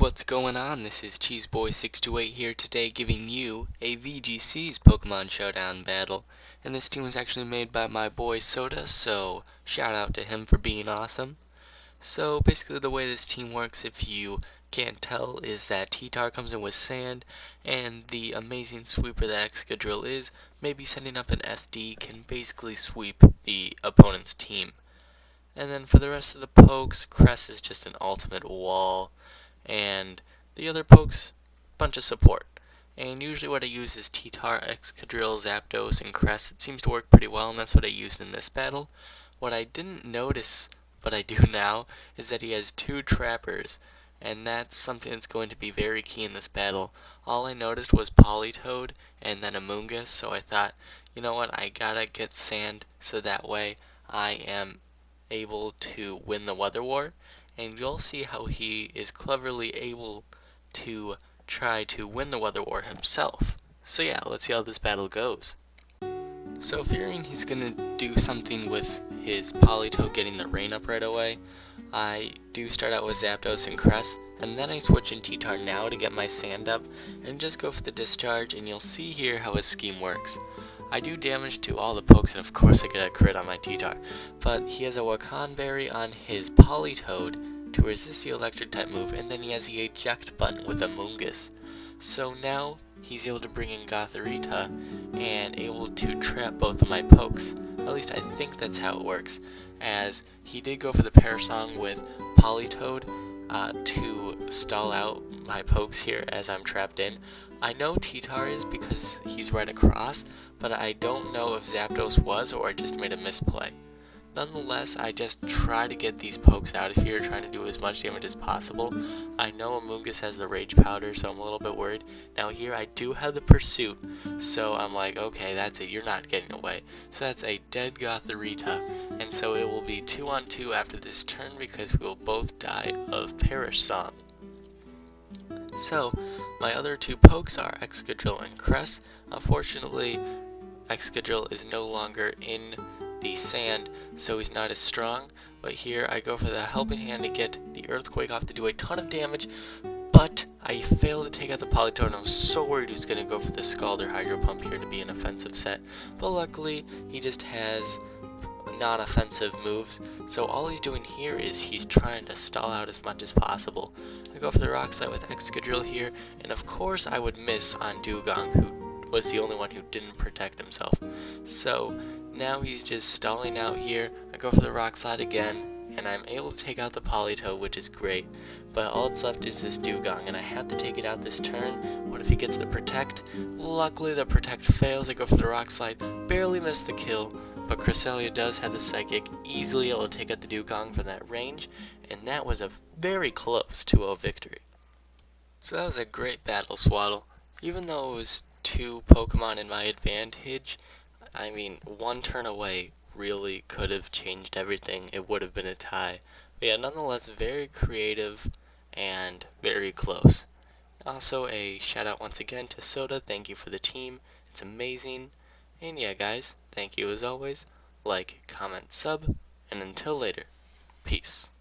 what's going on? This is Cheeseboy628 here today giving you a VGC's Pokemon Showdown battle. And this team was actually made by my boy Soda, so shout out to him for being awesome. So basically the way this team works, if you can't tell, is that T-Tar comes in with Sand, and the amazing sweeper that Excadrill is, maybe setting up an SD can basically sweep the opponent's team. And then for the rest of the pokes, Cress is just an ultimate wall. And the other pokes, bunch of support. And usually what I use is T-Tar, Excadrill, Zapdos, and Cress. It seems to work pretty well, and that's what I used in this battle. What I didn't notice, but I do now, is that he has two trappers, and that's something that's going to be very key in this battle. All I noticed was Politoed and then Amoonguss, so I thought, you know what, I gotta get Sand so that way I am able to win the Weather War. And you'll see how he is cleverly able to try to win the Weather War himself. So yeah, let's see how this battle goes. So fearing he's gonna do something with his Politoed getting the rain up right away, I do start out with Zapdos and Cress, and then I switch in T-Tar now to get my Sand up, and just go for the discharge, and you'll see here how his scheme works. I do damage to all the pokes, and of course I get a crit on my T-Tar, but he has a Wakan Berry on his Politoed to resist the electric type move, and then he has the eject button with Amoonguss. So now he's able to bring in Gothorita and able to trap both of my pokes. At least I think that's how it works, as he did go for the Parasong with Politoed to stall out my pokes here as I'm trapped in. I know T-Tar is because he's right across, but I don't know if Zapdos was or I just made a misplay. Nonetheless, I just try to get these pokes out of here, trying to do as much damage as possible. I know Amoonguss has the Rage Powder, so I'm a little bit worried. Now here I do have the Pursuit, so I'm like, okay, that's it, you're not getting away. So that's a dead Gothorita, and so it will be 2-on-2 after this turn because we will both die of Perish Song. So, my other two pokes are Excadrill and Cress. Unfortunately, Excadrill is no longer in the Sand, so he's not as strong, but here I go for the Helping Hand to get the Earthquake off to do a ton of damage, but I failed to take out the Politoed, and I was so worried he was going to go for the Scald or Hydro Pump here to be an offensive set, but luckily he just has non-offensive moves, so all he's doing here is he's trying to stall out as much as possible. I go for the Rock Slide with Excadrill here, and of course I would miss on Dugong, who was the only one who didn't protect himself. So now he's just stalling out here. I go for the Rock Slide again, and I'm able to take out the Politoed, which is great. But all that's left is this Dugong, and I have to take it out this turn. What if he gets the Protect? Luckily the Protect fails. I go for the Rock Slide, barely missed the kill, but Cresselia does have the Psychic, easily able to take out the Dugong from that range, and that was a very close 2-0 victory. So that was a great battle, Swatle. Even though it was two Pokemon in my advantage, I mean, one turn away really could have changed everything. It would have been a tie. But yeah, nonetheless, very creative and very close. Also, a shout out once again to Soda. Thank you for the team. It's amazing. And yeah, guys, thank you as always. Like, comment, sub, and until later, peace.